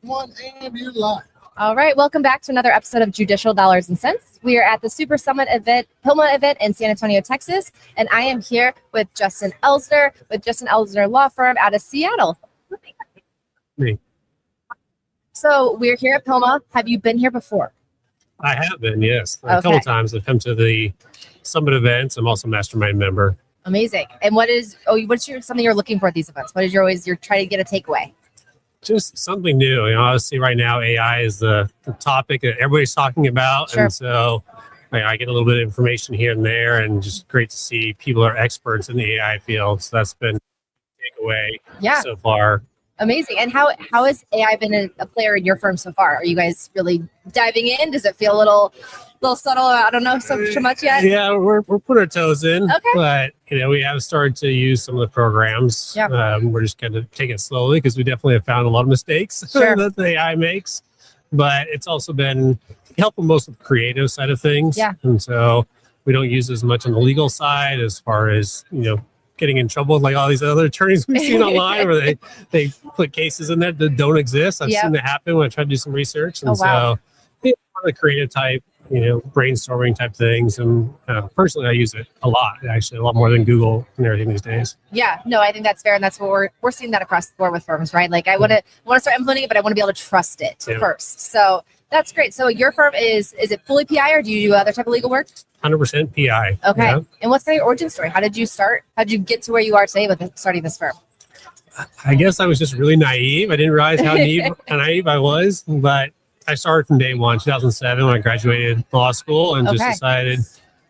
One and you're live. All right, welcome back to another episode of Judicial Dollars and Cents. We are at the Super Summit event, PILMMA event in San Antonio, Texas, and I am here with Justin Elsner, with Justin Elsner Law Firm out of Seattle. Me. So we're here at PILMMA. Have you been here before? I have been, yes. A couple times. I've come to the Summit events. I'm also a mastermind member. Amazing. And what's something you're looking for at these events? What is you're trying to get a takeaway? Just something new. Obviously right now AI is the topic that everybody's talking about. Sure. And so I get a little bit of information here and there, and just great to see people are experts in the AI field. So that's been a takeaway so far. Amazing. And how has AI been a player in your firm so far? Are you guys really diving in? Does it feel a little subtle? I don't know so much yet. Yeah, we're putting our toes in. Okay. But we have started to use some of the programs. Yeah. We're just kind of taking it slowly because we definitely have found a lot of mistakes that the AI makes. But it's also been helpful most of the creative side of things. Yeah. And so we don't use as much on the legal side as far as getting in trouble like all these other attorneys we've seen online where they put cases in there that don't exist. I've seen that happen when I try to do some research. And so the creative type, brainstorming type things. And personally, I use it a lot, actually, a lot more than Google and everything these days. Yeah, no, I think that's fair. And that's what we're seeing that across the board with firms, right? Like I want to start implementing it, but I want to be able to trust it first. So that's great. So your firm is it fully PI or do you do other type of legal work? 100% PI. Okay. Yeah. And what's kind of your origin story? How did you start? How did you get to where you are today with starting this firm? I guess I was just really naive. I didn't realize how naive I was, but I started from day one, 2007, when I graduated law school, and just decided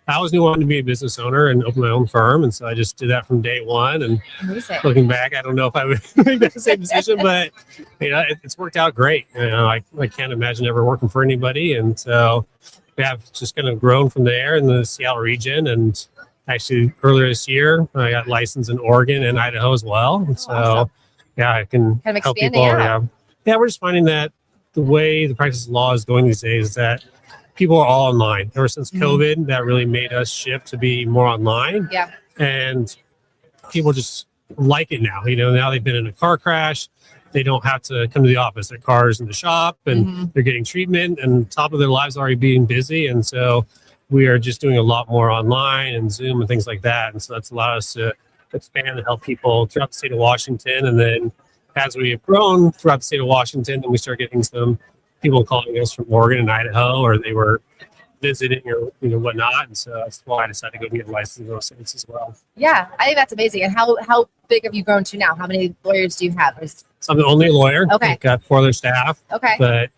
I always knew I wanted to be a business owner and open my own firm. And so I just did that from day one. And looking back, I don't know if I would make that same decision, but it's worked out great. I can't imagine ever working for anybody. And so we have just kind of grown from there in the Seattle region. And actually earlier this year, I got licensed in Oregon and Idaho as well. And so, I can kind of help people. Out. Yeah, we're just finding that the way the practice of law is going these days is that people are all online. Ever since COVID, that really made us shift to be more online. Yeah. And people just like it now. Now they've been in a car crash. They don't have to come to the office. Their car's in the shop and they're getting treatment, and top of their lives already being busy. And so we are just doing a lot more online and Zoom and things like that. And so that's allowed us to expand and help people throughout the state of Washington. And then as we have grown throughout the state of Washington, then we start getting some people calling us from Oregon and Idaho, or they were visiting or whatnot. And so that's why I decided to go get licensed in those states as well. Yeah, I think that's amazing. And how big have you grown to now? How many lawyers do you have? So I'm the only lawyer. Okay. I've got 4 other staff. Okay. But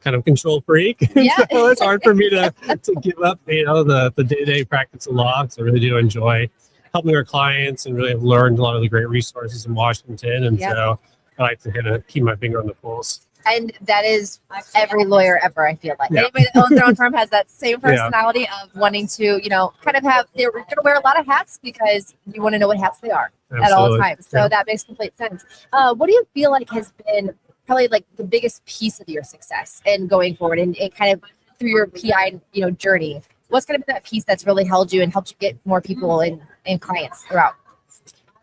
kind of control freak. Yeah. So it's hard for me to give up, the day-to-day practice of law. So I really do enjoy helping our clients and really have learned a lot of the great resources in Washington. And so I like to kind of keep my finger on the pulse. And that is every lawyer ever, I feel like. Anybody that owns their own firm has that same personality of wanting to, kind of they're going to wear a lot of hats because you want to know what hats they are at all times. So that makes complete sense. What do you feel like has been probably like the biggest piece of your success in going forward and kind of through your PI, journey? What's going to be that piece that's really held you and helped you get more people and clients throughout?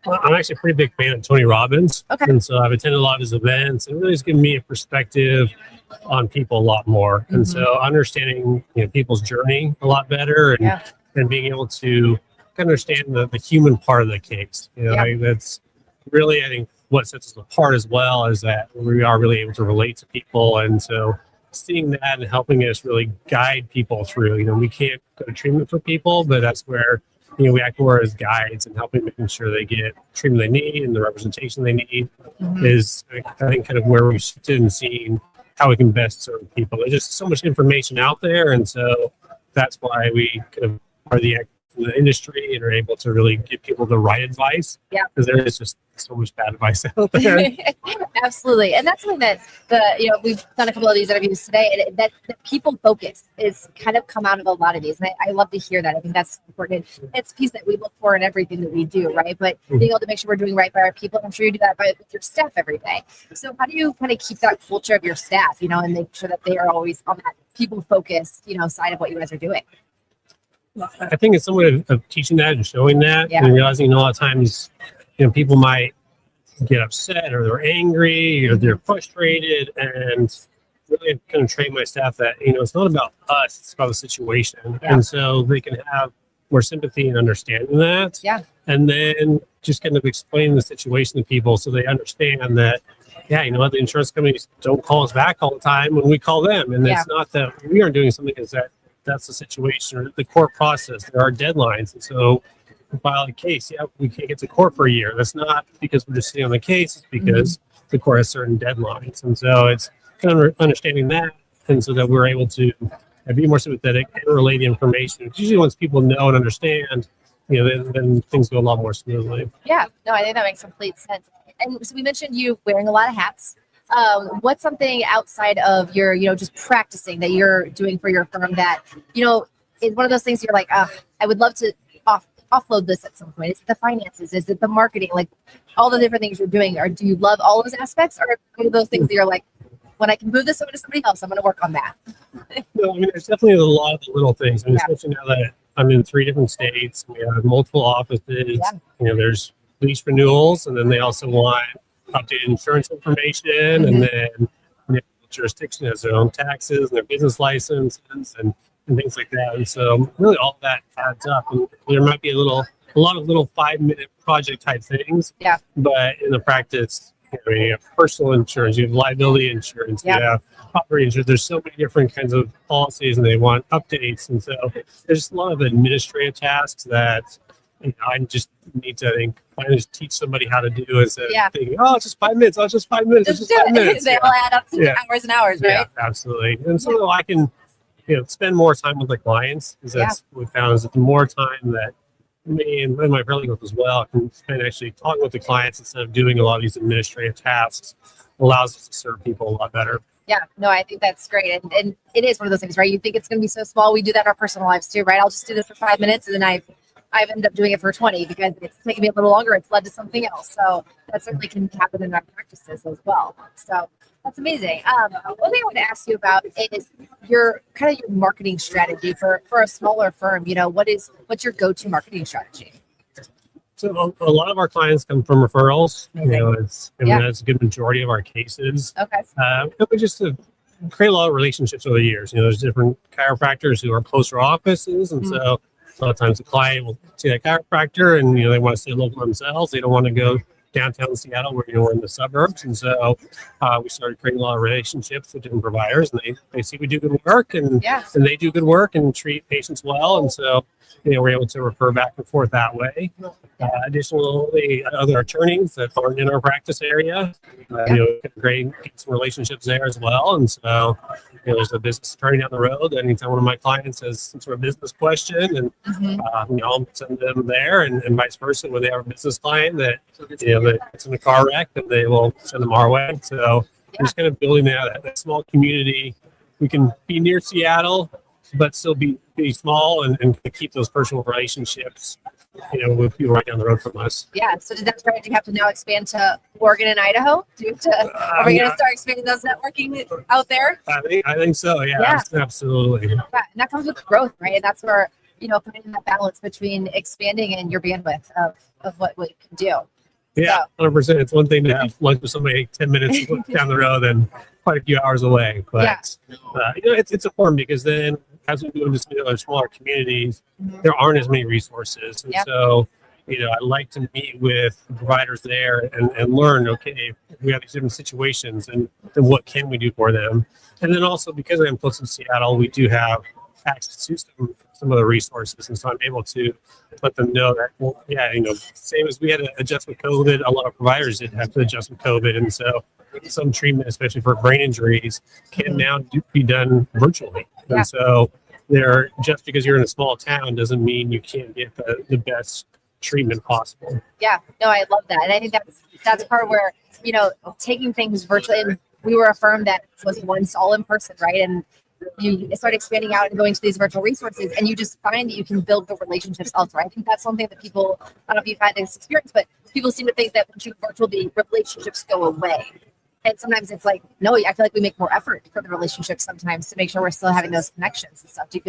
Well, I'm actually a pretty big fan of Tony Robbins. Okay. And so I've attended a lot of his events, and really has given me a perspective on people a lot more. And so understanding people's journey a lot better and being able to understand the human part of the case. That's really, I think, what sets us apart as well, is that we are really able to relate to people. And so seeing that and helping us really guide people through, we can't go to treatment for people, but that's where we act more as guides and making sure they get treatment they need and the representation they need is, I think, kind of where we've shifted and seen how we can best serve people. There's just so much information out there, and so that's why we kind of are the in the industry and are able to really give people the right advice. Yeah, because there is just so much bad advice out there. Absolutely, and that's something that we've done a couple of these interviews today, and that the people focus is kind of come out of a lot of these, and I love to hear that. I think that's important. It's a piece that we look for in everything that we do, right? But being able to make sure we're doing right by our people, I'm sure you do that with your staff every day. So how do you kind of keep that culture of your staff, and make sure that they are always on that people focused, side of what you guys are doing? I think it's some way of teaching that and showing that and realizing a lot of times, people might get upset or they're angry or they're frustrated, and really kind of train my staff that, it's not about us, it's about the situation. Yeah. And so they can have more sympathy and understanding that. Yeah. And then just kind of explain the situation to people so they understand that, yeah, the insurance companies don't call us back all the time when we call them. And it's not that we aren't doing something, is that that's the situation or the court process. There are deadlines. And so we file a case. Yeah, we can't get to court for a year. That's not because we're just sitting on the case. It's because the court has certain deadlines. And so it's kind of understanding that. And so that we're able to be more sympathetic and relay the information. It's usually once people know and understand, then things go a lot more smoothly. Yeah, no, I think that makes complete sense. And so we mentioned you wearing a lot of hats. What's something outside of your, just practicing that you're doing for your firm that, is one of those things you're like, I would love to offload this at some point? Is it the finances? Is it the marketing? Like all the different things you're doing? Or do you love all those aspects? Or one of those things that you're like, when I can move this over to somebody else, I'm going to work on that? Well, there's definitely a lot of the little things. Especially now that I'm in 3 different states, we have multiple offices. Yeah. There's lease renewals, and then they also want updated insurance information, and then the jurisdiction has their own taxes and their business licenses and things like that. And so really all that adds up. And there might be a lot of little 5-minute project type things. Yeah. But in the practice, you have personal insurance, you have liability insurance, you have property insurance. There's so many different kinds of policies, and they want updates. And so there's a lot of administrative tasks that I just need to finally just teach somebody how to do, instead of thinking, it's just 5 minutes. It's just 5 minutes. It's just 5 minutes. They all add up to hours and hours, right? Yeah, absolutely. And so I can, spend more time with the clients, because that's what we found, is that the more time that me and my paralegals as well can spend actually talking with the clients instead of doing a lot of these administrative tasks, allows us to serve people a lot better. Yeah, no, I think that's great. And it is one of those things, right? You think it's going to be so small. We do that in our personal lives too, right? I'll just do this for 5 minutes, and then I've ended up doing it for 20 because it's taken me a little longer. It's led to something else. So that certainly can happen in our practices as well. So that's amazing. One thing I want to ask you about is your marketing strategy for a smaller firm. What's your go-to marketing strategy? So a lot of our clients come from referrals. That's a good majority of our cases. Okay. We just create a lot of relationships over the years. There's different chiropractors who are closer offices, and so a lot of times the client will see that chiropractor, and they want to stay local themselves. They don't want to go downtown Seattle where we're in the suburbs. And so we started creating a lot of relationships with different providers, and they see we do good work, and they do good work and treat patients well. And so we're able to refer back and forth that way. Additionally, other attorneys that aren't in our practice area, get some relationships there as well. And so there's a business attorney down the road. Anytime one of my clients has some sort of business question, and I'll send them there, and vice versa, when they have a business client that it's in a car wreck, then they will send them our way. So just kind of building that small community. We can be near Seattle, but still be small and keep those personal relationships, with people right down the road from us. Yeah. So did that strategy have to now expand to Oregon and Idaho? Are we going to start expanding those networking out there? I think so. Yeah. Absolutely. Yeah, and that comes with growth, right? And that's where, finding that balance between expanding and your bandwidth of what we can do. Yeah, 100%. It's one thing to have lunch with somebody 10 minutes down the road and quite a few hours away. But, it's important, because then as we go into some other smaller communities, there aren't as many resources. And so, I like to meet with providers there and learn, okay, we have these different situations, and then what can we do for them? And then also, because I'm close to Seattle, we do have access to some of the resources, and so I'm able to let them know that, same as we had to adjust with COVID, a lot of providers did have to adjust with COVID, and so some treatment, especially for brain injuries, can now be done virtually. And so just because you're in a small town doesn't mean you can't get the best treatment possible. Yeah, no, I love that, and I think that's part where taking things virtually. And we were a firm that was once all in person, right? And you start expanding out and going to these virtual resources, and you just find that you can build the relationships elsewhere. I think that's something that people, I don't know if you've had this experience, but people seem to think that once you virtual, the relationships go away. And sometimes it's like, no, I feel like we make more effort for the relationships sometimes to make sure we're still having those connections and stuff. Do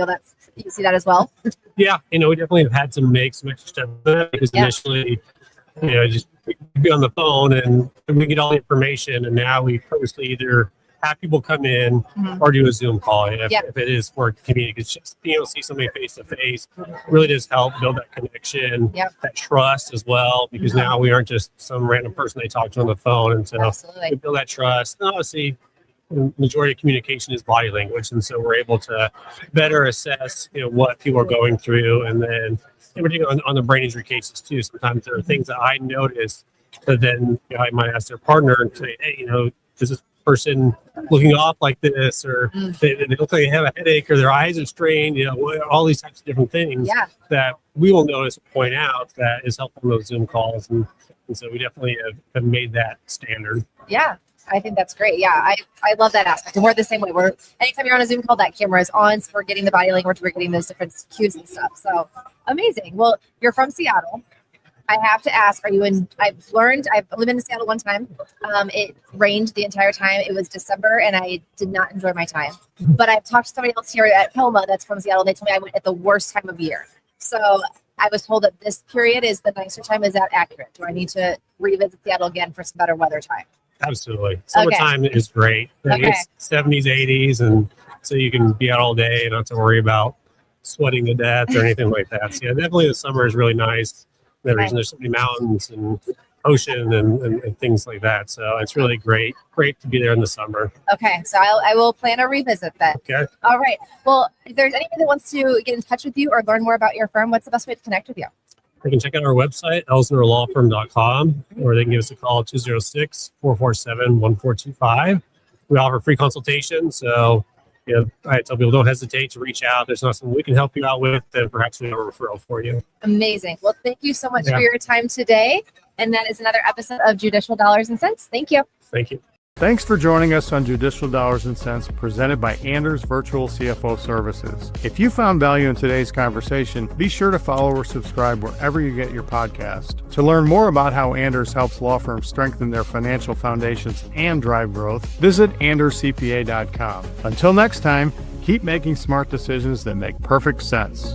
you see that as well? Yeah, we definitely have had to make some extra steps because initially, just we'd be on the phone and we get all the information, and now we purposely either have people come in or do a Zoom call if it is more convenient. It's just being able to see somebody face to face really does help build that connection, that trust as well, because now we aren't just some random person they talk to on the phone. And so we build that trust. And obviously, the majority of communication is body language, and so we're able to better assess what people are going through. And then in particular on the brain injury cases too, sometimes there are things that I notice that then I might ask their partner and say, hey, does this person looking off like this, or they look like they have a headache, or their eyes are strained, all these types of different things that we will notice and point out that is helpful in those Zoom calls. And so we definitely have made that standard. Yeah, I think that's great. Yeah, I love that aspect. And we're the same way. Anytime you're on a Zoom call, that camera is on, so we're getting the body language, we're getting those different cues and stuff. So amazing. Well, you're from Seattle. I have to ask, I've only been to Seattle one time. It rained the entire time. It was December and I did not enjoy my time. But I've talked to somebody else here at PILMMA that's from Seattle. They told me I went at the worst time of year. So I was told that this period is the nicer time. Is that accurate? Do I need to revisit Seattle again for some better weather time? Absolutely. Summertime is great. It's 70s, 80s, and so you can be out all day and not have to worry about sweating to death or anything like that. So yeah, definitely the summer is really nice. There's so many mountains and ocean and things like that. So it's really great to be there in the summer. Okay. So I will plan a revisit then. Okay. All right. Well, if there's anyone that wants to get in touch with you or learn more about your firm, what's the best way to connect with you? They can check out our website, elsnerlawfirm.com, or they can give us a call at 206-447-1425. We offer free consultations. So I tell people, don't hesitate to reach out. There's not something we can help you out with, then perhaps we have a referral for you. Amazing. Well, thank you so much for your time today. And that is another episode of Judicial Dollars and Cents. Thank you. Thank you. Thanks for joining us on Judicial Dollars and Cents, presented by Anders Virtual CFO Services. If you found value in today's conversation, be sure to follow or subscribe wherever you get your podcast. To learn more about how Anders helps law firms strengthen their financial foundations and drive growth, visit anderscpa.com. Until next time, keep making smart decisions that make perfect sense.